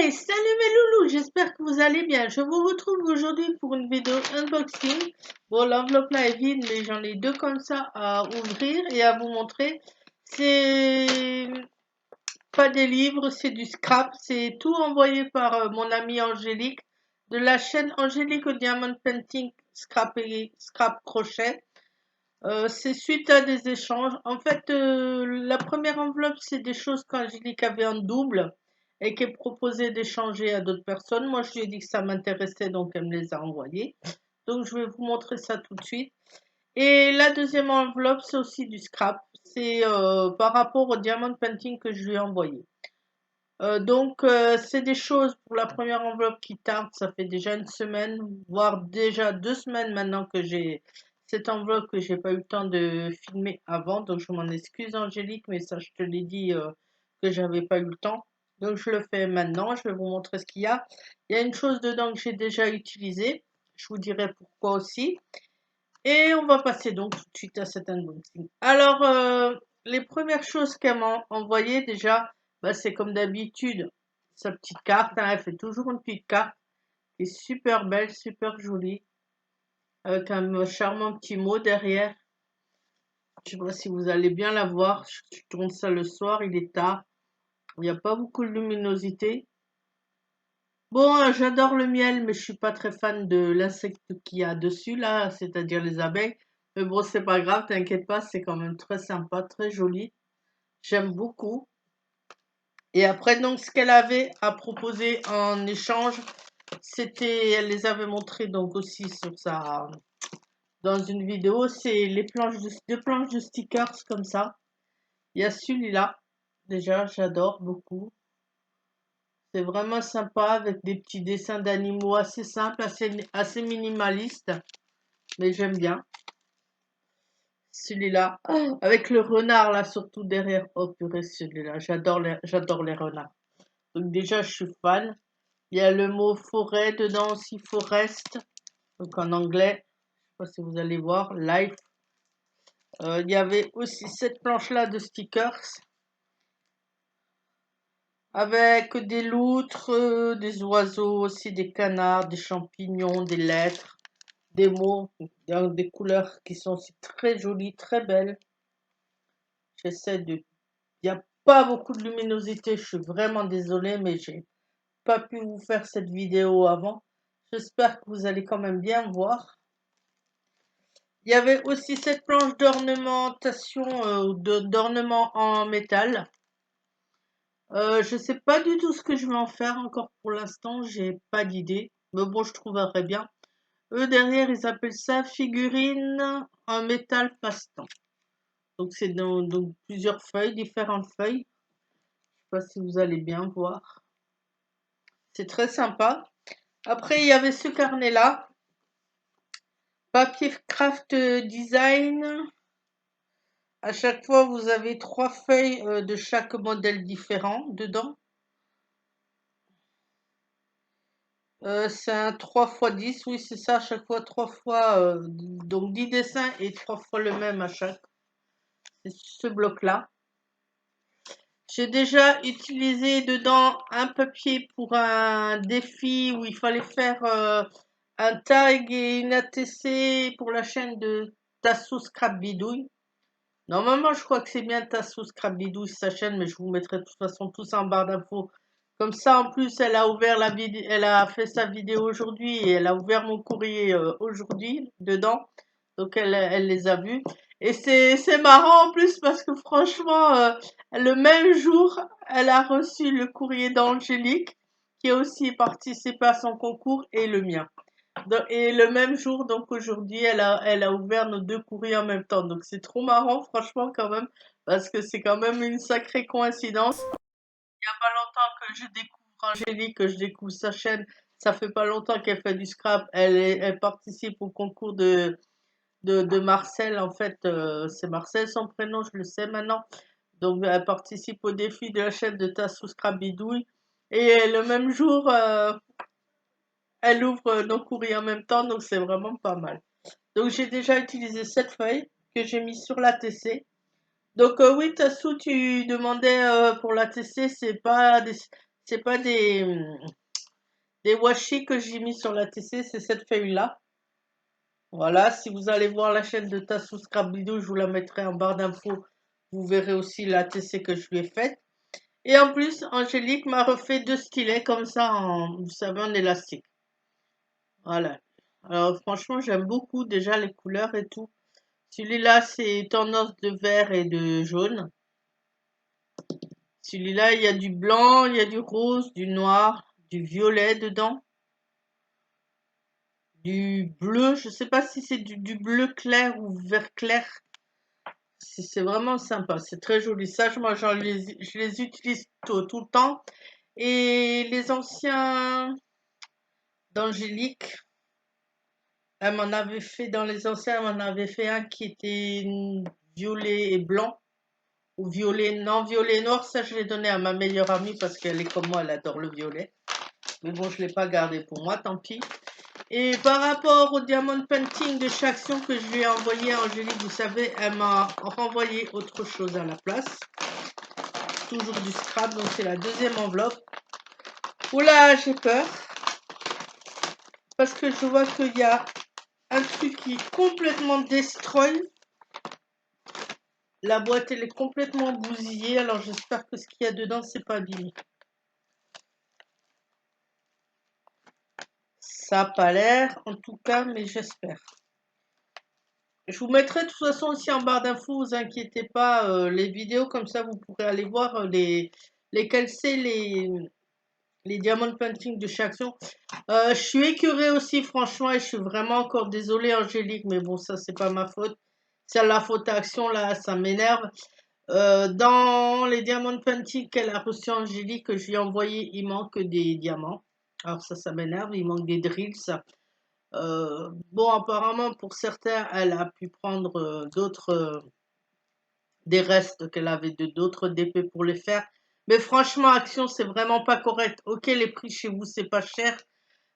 Hey, salut mes loulous, j'espère que vous allez bien. Je vous retrouve aujourd'hui pour une vidéo unboxing. Bon, l'enveloppe là est vide, mais j'en ai deux comme ça à ouvrir et à vous montrer. C'est pas des livres, c'est du scrap. C'est tout envoyé par mon amie Angélique de la chaîne Angélique au Diamond Painting Scrap et Scrap Crochet. C'est suite à des échanges. En fait, la première enveloppe, c'est des choses qu'Angélique avait en double et qu'elle proposait d'échanger à d'autres personnes. Moi, je lui ai dit que ça m'intéressait, donc elle me les a envoyées. Donc, je vais vous montrer ça tout de suite. Et la deuxième enveloppe, c'est aussi du scrap. C'est par rapport au diamond painting que je lui ai envoyé. C'est des choses pour la première enveloppe qui tardent. Ça fait déjà une semaine, voire déjà 2 semaines maintenant que j'ai cette enveloppe que j'ai pas eu le temps de filmer avant. Donc je m'en excuse Angélique, mais ça je te l'ai dit que j'avais pas eu le temps. Donc je le fais maintenant. Je vais vous montrer ce qu'il y a. Il y a une chose dedans que j'ai déjà utilisée. Je vous dirai pourquoi aussi. Et on va passer donc tout de suite à cet unboxing. Alors, les premières choses qu'elle m'a envoyées déjà, bah, c'est comme d'habitude, sa petite carte. Hein, elle fait toujours une petite carte qui est super belle, super jolie, avec un charmant petit mot derrière. Je sais pas si vous allez bien la voir. Je tourne ça le soir, il est tard. Il n'y a pas beaucoup de luminosité. Bon, j'adore le miel, mais je suis pas très fan de l'insecte qu'il y a dessus, là, c'est-à-dire les abeilles. Mais bon, c'est pas grave, t'inquiète pas, c'est quand même très sympa, très joli. J'aime beaucoup. Et après, donc, ce qu'elle avait à proposer en échange, c'était, elle les avait montrés donc aussi dans une vidéo, c'est les deux planches de stickers comme ça. Il y a celui-là, déjà, j'adore beaucoup. C'est vraiment sympa avec des petits dessins d'animaux assez simples, assez minimalistes, mais j'aime bien. Celui-là, oh, avec le renard là surtout derrière. Oh purée, celui-là, j'adore les renards. Donc déjà, je suis fan. Il y a le mot forêt dedans aussi, forest, donc en anglais. Je sais pas si vous allez voir, life. Il y avait aussi cette planche-là de stickers avec des loutres, des oiseaux aussi, des canards, des champignons, des lettres, des mots, dans des couleurs qui sont aussi très jolies, très belles. J'essaie de... Il n'y a pas beaucoup de luminosité, je suis vraiment désolée, mais j'ai pas pu vous faire cette vidéo avant. J'espère que vous allez quand même bien voir. Il y avait aussi cette planche d'ornementation, d'ornement en métal. Je sais pas du tout ce que je vais en faire encore pour l'instant, j'ai pas d'idée. Mais bon, je trouverai bien. Eux, derrière, ils appellent ça figurine en métal passe-temps. Donc, c'est dans plusieurs feuilles, différentes feuilles. Je sais pas si vous allez bien voir. C'est très sympa. Après, il y avait ce carnet-là. Papier craft design. À chaque fois, vous avez 3 feuilles de chaque modèle différent dedans. C'est un 3 x 10, oui, c'est ça, à chaque fois 3 fois, donc 10 dessins et 3 fois le même à chaque. C'est ce bloc-là. J'ai déjà utilisé dedans un papier pour un défi où il fallait faire un tag et une ATC pour la chaîne de Tassou Scrap Bidouille. Normalement, je crois que c'est bien Tassou Scrap Bidouille sa chaîne, mais je vous mettrai de toute façon tout ça en barre d'infos. Comme ça, en plus, elle a ouvert la vidéo, elle a fait sa vidéo aujourd'hui et elle a ouvert mon courrier aujourd'hui dedans. Donc elle les a vus. Et c'est marrant en plus parce que franchement, le même jour, elle a reçu le courrier d'Angélique qui a aussi participé à son concours et le mien. Et le même jour, donc aujourd'hui, elle a ouvert nos deux courriers en même temps. Donc c'est trop marrant, franchement, quand même, parce que c'est quand même une sacrée coïncidence. Il n'y a pas longtemps que je découvre Angélique, que je découvre sa chaîne. Ça fait pas longtemps qu'elle fait du scrap. Elle participe au concours de Marcel. En fait, c'est Marcel son prénom, je le sais maintenant. Donc, elle participe au défi de la chaîne de Tassou Scrap Bidouille. Et le même jour, elle ouvre nos courriers en même temps, donc c'est vraiment pas mal. Donc j'ai déjà utilisé cette feuille que j'ai mis sur la TC. Donc oui, Tassou, tu demandais pour la TC, C'est pas des washi que j'ai mis sur la TC, c'est cette feuille-là. Voilà, si vous allez voir la chaîne de Tassou Scrabidou, je vous la mettrai en barre d'infos. Vous verrez aussi la TC que je lui ai faite. Et en plus, Angélique m'a refait 2 stylets comme ça, vous savez, en élastique. Voilà. Alors franchement, j'aime beaucoup déjà les couleurs et tout. Celui-là, c'est tendance de vert et de jaune. Celui-là, il y a du blanc, il y a du rose, du noir, du violet dedans. Du bleu, je sais pas si c'est du bleu clair ou vert clair. C'est vraiment sympa, c'est très joli. Ça, moi, je les utilise tout le temps. Et les anciens d'Angélique, elle m'en avait fait, dans les anciens, elle m'en avait fait un qui était violet et blanc. Ou violet, non, violet et noir, ça, je l'ai donné à ma meilleure amie parce qu'elle est comme moi, elle adore le violet. Mais bon, je ne l'ai pas gardé pour moi, tant pis. Et par rapport au diamond painting de chaque action que je lui ai envoyé à Angélique, vous savez, elle m'a renvoyé autre chose à la place. Toujours du scrap, donc c'est la deuxième enveloppe. Oula, j'ai peur. Parce que je vois qu'il y a un truc qui est complètement destroy. La boîte, elle est complètement bousillée. Alors j'espère que ce qu'il y a dedans, c'est pas abîmé. Ça n'a pas l'air, en tout cas, mais j'espère. Je vous mettrai de toute façon aussi en barre d'infos, vous inquiétez pas, les vidéos, comme ça vous pourrez aller voir lesquels c'est les diamond painting de chaque action. Je suis écœurée aussi, franchement, et je suis vraiment encore désolée, Angélique, mais bon, ça, c'est pas ma faute. C'est la faute à Action, là, ça m'énerve. Dans les diamond painting qu'elle a reçu Angélique, que je lui ai envoyé, il manque des diamants. Alors ça m'énerve, il manque des drills. Bon, apparemment, pour certains, elle a pu prendre des restes qu'elle avait de d'autres DP pour les faire. Mais franchement, Action, c'est vraiment pas correct. Ok, les prix chez vous, c'est pas cher.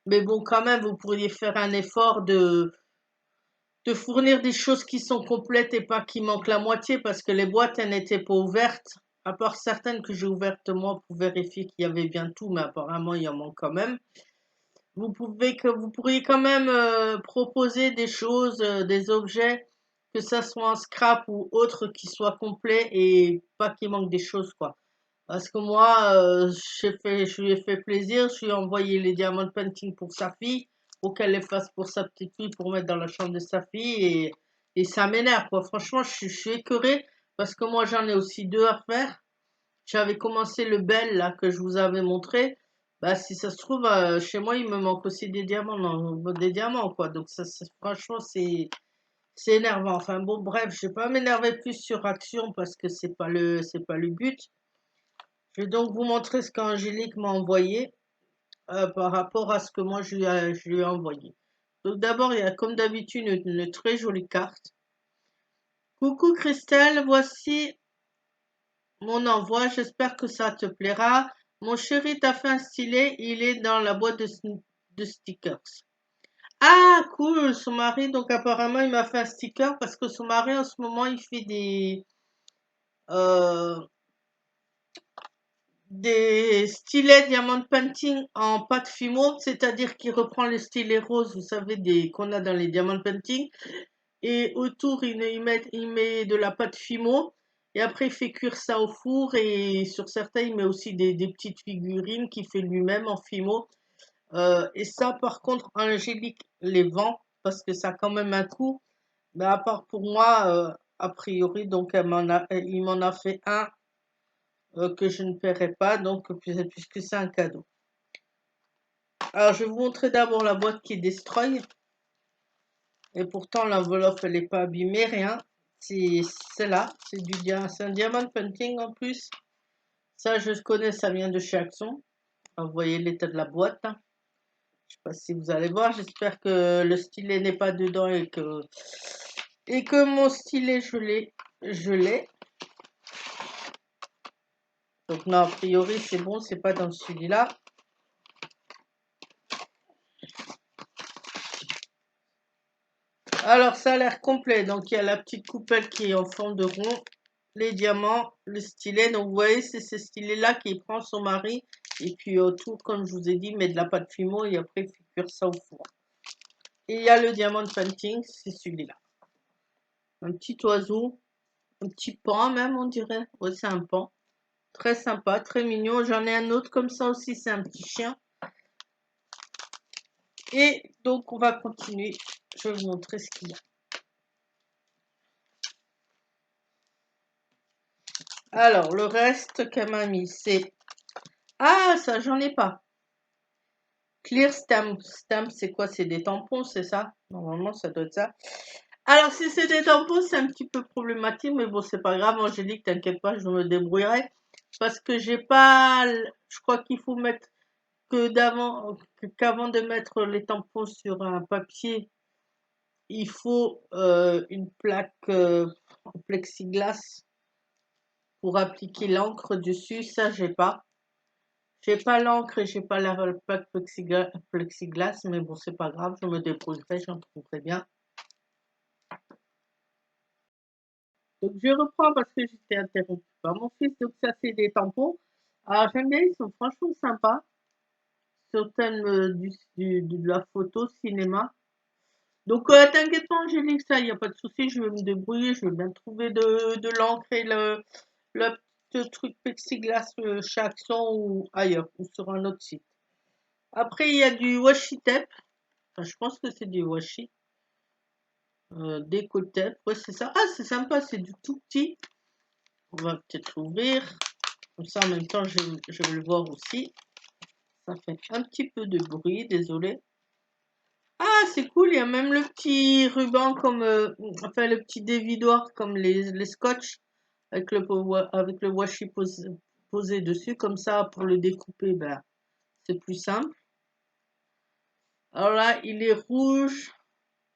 Mais bon, quand même, vous pourriez faire un effort de fournir des choses qui sont complètes et pas qui manquent la moitié parce que les boîtes, elles n'étaient pas ouvertes. À part certaines que j'ai ouvertes moi pour vérifier qu'il y avait bien tout, mais apparemment, il y en manque quand même. Vous pourriez quand même proposer des choses, des objets, que ça soit en scrap ou autre, qui soient complets et pas qu'il manque des choses, quoi. Parce que moi, je lui ai fait plaisir, je lui ai envoyé les diamond painting pour sa fille, pour qu'elle les fasse pour sa petite fille, pour mettre dans la chambre de sa fille, et ça m'énerve, quoi. Franchement, je suis écœurée, parce que moi, j'en ai aussi 2 à faire. J'avais commencé le bel, là, que je vous avais montré. Bah, si ça se trouve, chez moi, il me manque aussi des diamants, non, des diamants, quoi. Donc, franchement, c'est énervant. Enfin, bon, bref, je vais pas m'énerver plus sur Action, parce que c'est pas le but. Je vais donc vous montrer ce qu'Angélique m'a envoyé par rapport à ce que moi je lui ai envoyé. Donc d'abord, il y a comme d'habitude une très jolie carte. Coucou Christelle, voici mon envoi, j'espère que ça te plaira. Mon chéri t'a fait un stylet, il est dans la boîte de stickers. Ah, cool, son mari, donc apparemment il m'a fait un sticker parce que son mari en ce moment il fait euh, des stylets diamond painting en pâte fimo, c'est-à-dire qu'il reprend les stylets roses, vous savez, qu'on a dans les diamond painting, et autour il met de la pâte fimo, et après il fait cuire ça au four, et sur certains il met aussi des petites figurines qu'il fait lui-même en fimo. Et ça par contre Angélique les vend, parce que ça a quand même un coût, mais à part pour moi, a priori, donc il m'en a fait un que je ne paierai pas, donc puisque c'est un cadeau. Alors, je vais vous montrer d'abord la boîte qui est destroy. Et pourtant, l'enveloppe, elle n'est pas abîmée, rien. C'est là, c'est un diamond painting en plus. Ça, je connais, ça vient de chez Action. Vous voyez l'état de la boîte. Je ne sais pas si vous allez voir. J'espère que le stylet n'est pas dedans et que mon stylet, je l'ai. Donc, non, a priori, c'est bon, c'est pas dans celui-là. Alors, ça a l'air complet. Donc, il y a la petite coupelle qui est en forme de rond, les diamants, le stylet. Donc, vous voyez, c'est ce stylet-là qui prend son mari Et puis autour, comme je vous ai dit, mettre de la pâte fimo et après faire cuire ça au four. Et il y a le diamond painting, c'est celui-là. Un petit oiseau, un petit pan même, on dirait. Ouais, c'est un pan. Très sympa, très mignon. J'en ai un autre comme ça aussi, c'est un petit chien. Et donc, on va continuer. Je vais vous montrer ce qu'il y a. Alors, le reste qu'elle m'a mis, c'est... Ah, ça, j'en ai pas. Clear stamp. Stamp, c'est quoi? C'est des tampons, c'est ça? Normalement, ça doit être ça. Alors, si c'est des tampons, c'est un petit peu problématique, mais bon, c'est pas grave. Angélique, t'inquiète pas, je me débrouillerai. Parce que j'ai pas... Je crois qu'il faut mettre qu'avant de mettre les tampons sur un papier, il faut une plaque en plexiglas pour appliquer l'encre dessus. Ça, j'ai pas. J'ai pas l'encre et j'ai pas la plaque plexiglas, mais bon, c'est pas grave, je me débrouillerai, j'en trouverai bien. Donc, je reprends parce que j'étais interrompue par mon fils. Donc, ça, c'est des tampons. Alors, j'aime bien, ils sont franchement sympas. Sur le thème de la photo, cinéma. Donc, t'inquiète pas, Angélique, ça, il n'y a pas de souci, je vais me débrouiller, je vais bien trouver de l'encre et le petit truc plexiglas chez Action ou ailleurs, ou sur un autre site. Après, il y a du washi tape. Enfin, je pense que c'est du washi. Déco tape, ouais, c'est ça. Ah, c'est sympa, c'est du tout petit. On va peut-être l'ouvrir. Comme ça, en même temps, je vais le voir aussi. Ça fait un petit peu de bruit, désolé. Ah, c'est cool, il y a même le petit ruban comme, enfin le petit dévidoir comme les scotch avec le washi posé dessus, comme ça pour le découper, ben, c'est plus simple. Alors là, il est rouge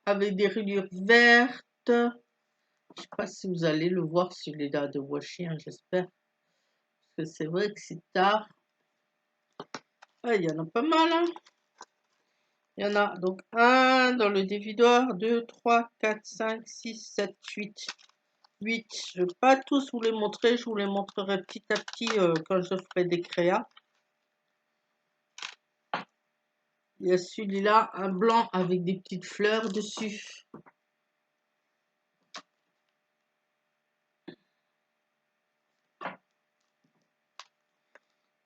avec des rayures vertes. Je sais pas si vous allez le voir sur les dates de washi, hein, j'espère. Parce que c'est vrai que c'est tard. Ah, il y en a pas mal, hein. Il y en a donc un dans le dévidoir, 2, 3, 4, 5, 6, 7, 8. 8. Je ne vais pas tous vous les montrer, je vous les montrerai petit à petit quand je ferai des créas. Il y a celui-là, un blanc avec des petites fleurs dessus.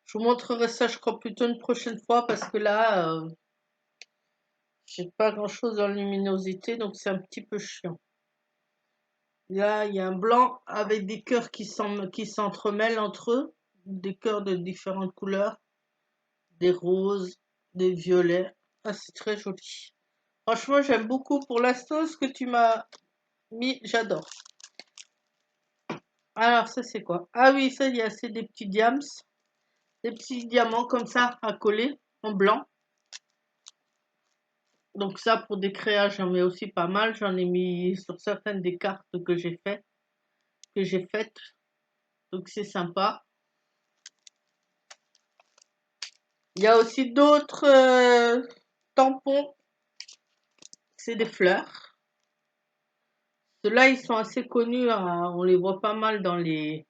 Je vous montrerai ça, je crois, plutôt une prochaine fois parce que là, j'ai pas grand-chose en luminosité, donc c'est un petit peu chiant. Là, il y a un blanc avec des cœurs qui s'entremêlent entre eux, des cœurs de différentes couleurs, des roses, des violets. Ah, c'est très joli. Franchement, j'aime beaucoup pour l'instant ce que tu m'as mis, j'adore. Alors, ça, c'est quoi? Ah oui, ça, il y a c'est des petits diams, des petits diamants comme ça à coller en blanc. Donc ça, pour des créas, j'en mets aussi pas mal. J'en ai mis sur certaines des cartes que j'ai faites. Donc c'est sympa. Il y a aussi d'autres tampons. C'est des fleurs. Ceux-là, ils sont assez connus, hein. On les voit pas mal dans les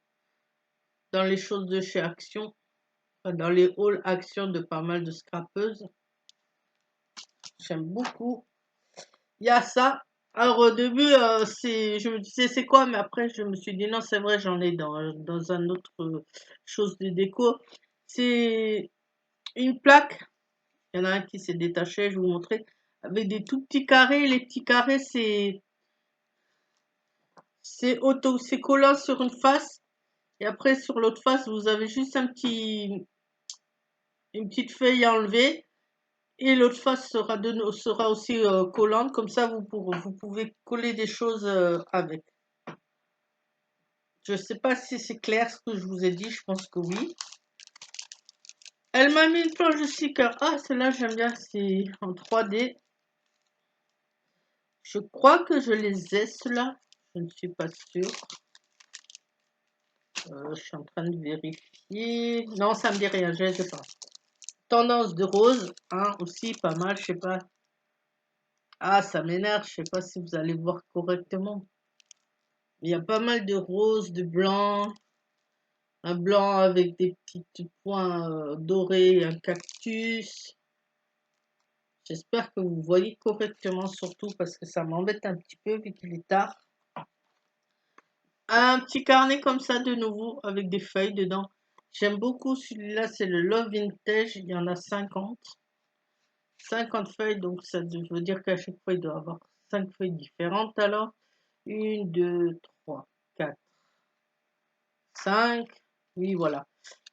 choses de chez Action, enfin, dans les hauls Action de pas mal de scrapeuses. J'aime beaucoup. Il y a ça. Alors au début, je me disais c'est quoi, mais après je me suis dit non, c'est vrai, j'en ai dans un autre chose de déco. C'est une plaque. Il y en a un qui s'est détaché, je vais vous montrer. Avec des tout petits carrés. Les petits carrés, c'est collant sur une face. Et après, sur l'autre face, vous avez juste une petite feuille à enlever. Et l'autre face sera aussi collante. Comme ça, vous pouvez coller des choses avec. Je ne sais pas si c'est clair ce que je vous ai dit, je pense que oui. Elle m'a mis une planche de sticker. Ah, celle-là, j'aime bien, c'est en 3D. Je crois que je les ai, ceux-là. Je ne suis pas sûre. Je suis en train de vérifier. Non, ça me dit rien, je ne sais pas. Tendance de rose, hein, aussi, pas mal, je sais pas. Ah, ça m'énerve, je sais pas si vous allez voir correctement. Il y a pas mal de rose, de blanc. Un blanc avec des petits points dorés, un cactus. J'espère que vous voyez correctement, surtout parce que ça m'embête un petit peu vu qu'il est tard. Un petit carnet comme ça de nouveau avec des feuilles dedans. J'aime beaucoup celui-là, c'est le Love Vintage, il y en a 50. 50 feuilles, donc ça veut dire qu'à chaque fois il doit avoir 5 feuilles différentes alors. 1, 2, 3, 4, 5. Oui, voilà.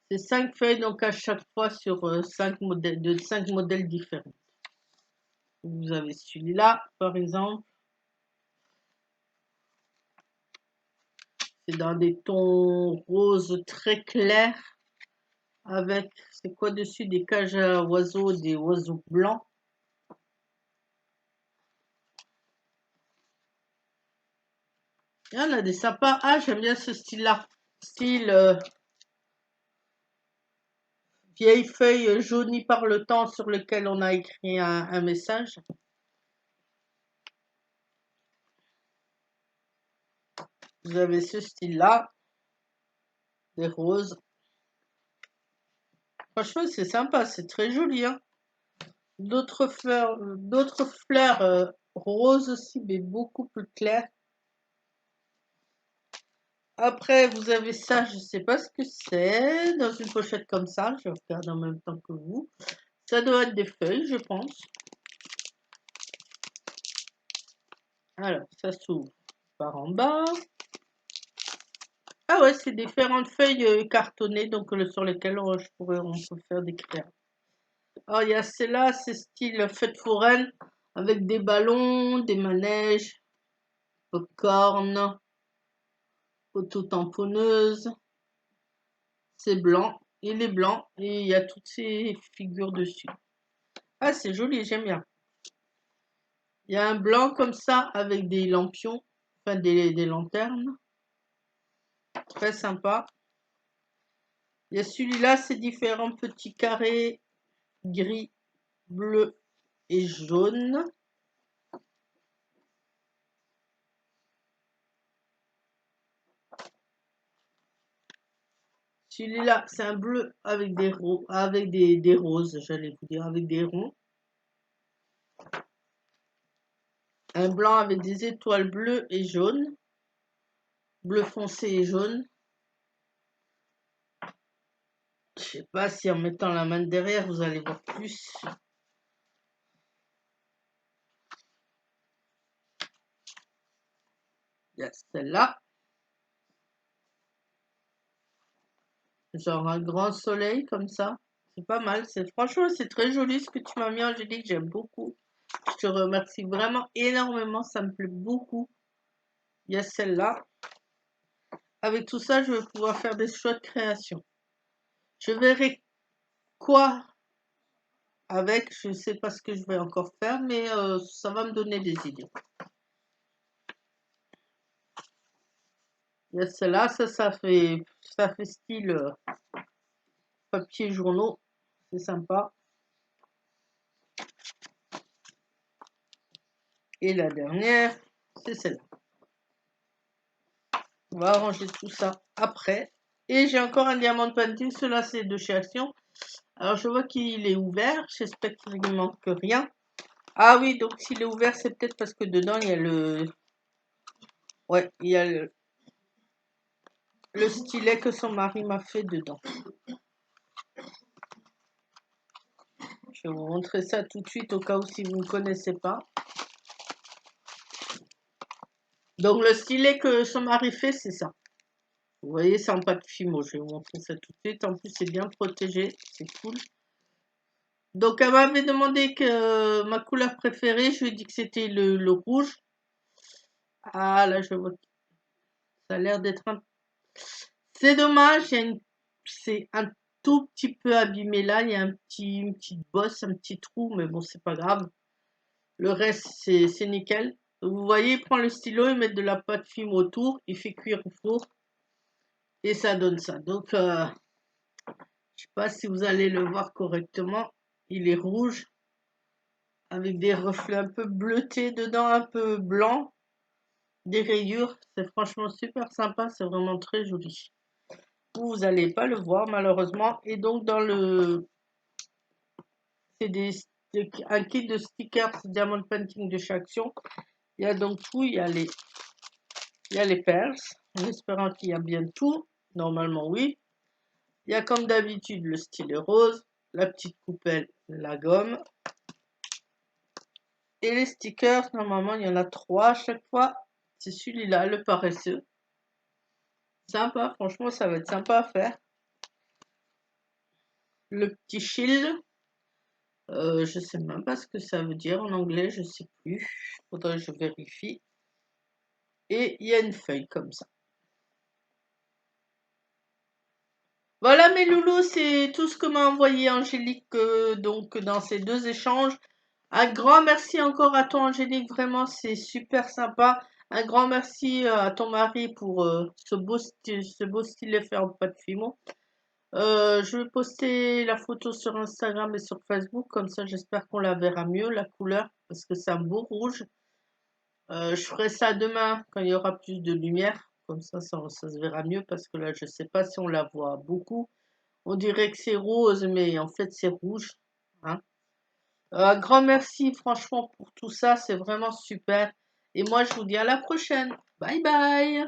C'est 5 feuilles, donc à chaque fois sur 5 modèles différents. Vous avez celui-là, par exemple. C'est dans des tons roses très clairs. Avec, c'est quoi dessus? Des cages à oiseaux, des oiseaux blancs. Il y en a des sympas. Ah, j'aime bien ce style-là. Style vieille feuille jaunie par le temps sur lequel on a écrit un message. Vous avez ce style-là. Des roses. Franchement, c'est sympa. C'est très joli, hein. D'autres fleurs roses aussi, mais beaucoup plus claires. Après, vous avez ça, je sais pas ce que c'est, dans une pochette comme ça. Je regarde en même temps que vous. Ça doit être des feuilles, je pense. Alors, ça s'ouvre par en bas. Ah ouais, c'est différentes feuilles cartonnées, donc sur lesquelles on peut faire des crayons. Alors, il y a celle-là, c'est style fête foraine, avec des ballons, des manèges, popcorn, auto-tamponneuse. C'est blanc, il est blanc, et il y a toutes ces figures dessus. Ah, c'est joli, j'aime bien. Il y a un blanc comme ça, avec des lampions, enfin des lanternes. Très sympa. Il y a celui-là, c'est différents petits carrés gris, bleu et jaune. Celui-là, c'est un bleu avec des roses, j'allais vous dire, avec des ronds. Un blanc avec des étoiles bleues et jaunes. Bleu foncé et jaune. Je sais pas si en mettant la main derrière, vous allez voir plus. Il y a celle-là. Genre un grand soleil comme ça. C'est pas mal. Franchement, c'est très joli ce que tu m'as mis, Angélique. J'aime beaucoup. Je te remercie vraiment énormément. Ça me plaît beaucoup. Il y a celle-là. Avec tout ça, je vais pouvoir faire des choix de création. Je verrai quoi avec. Je ne sais pas ce que je vais encore faire, mais ça va me donner des idées. Il y a celle-là. Ça fait style papier journaux. C'est sympa. Et la dernière, c'est celle-là. On va arranger tout ça après. Et j'ai encore un diamant de painting. Cela, c'est de chez Action. Alors, je vois qu'il est ouvert. J'espère qu'il ne manque rien. Ah oui, donc s'il est ouvert, c'est peut-être parce que dedans, il y a le... Ouais, il y a le stylet que son mari m'a fait dedans. Je vais vous montrer ça tout de suite au cas où si vous ne connaissez pas. Donc, le stylet que son mari fait, c'est ça. Vous voyez, c'est en pâte fimo. Je vais vous montrer ça tout de suite. En plus, c'est bien protégé. C'est cool. Donc, elle m'avait demandé que ma couleur préférée, je lui ai dit que c'était le rouge. Ah, là, je vois que ça a l'air d'être un... C'est dommage, c'est un tout petit peu abîmé là. Il y a une petite bosse, un petit trou, mais bon, c'est pas grave. Le reste, c'est nickel. Vous voyez, il prend le stylo, il met de la pâte fine autour, il fait cuire au four. Et ça donne ça. Donc, je sais pas si vous allez le voir correctement. Il est rouge, avec des reflets un peu bleutés dedans, un peu blanc. Des rayures, c'est franchement super sympa, c'est vraiment très joli. vous n'allez pas le voir malheureusement. Et donc dans le... C'est un kit de stickers Diamond Painting de chez Action. Il y a donc tout, il y a les perles, en espérant qu'il y a bien tout. Normalement oui. Il y a comme d'habitude le stylet rose, la petite coupelle, la gomme. Et les stickers, normalement il y en a 3 à chaque fois. C'est celui-là, le paresseux. Sympa, franchement ça va être sympa à faire. Le petit shield. Je sais même pas ce que ça veut dire en anglais, je sais plus. Faudrait que je vérifie. Et il y a une feuille comme ça. Voilà mes loulous, c'est tout ce que m'a envoyé Angélique donc dans ces 2 échanges. Un grand merci encore à toi Angélique, vraiment c'est super sympa. Un grand merci à ton mari pour ce beau stylet fait en pâte fimo. Je vais poster la photo sur Instagram et sur Facebook, comme ça j'espère qu'on la verra mieux, la couleur, parce que c'est un beau rouge. Je ferai ça demain quand il y aura plus de lumière, comme ça se verra mieux, parce que là je sais pas si on la voit beaucoup. On dirait que c'est rose, mais en fait c'est rouge. Hein. Un grand merci franchement pour tout ça, c'est vraiment super. Et moi je vous dis à la prochaine. Bye bye.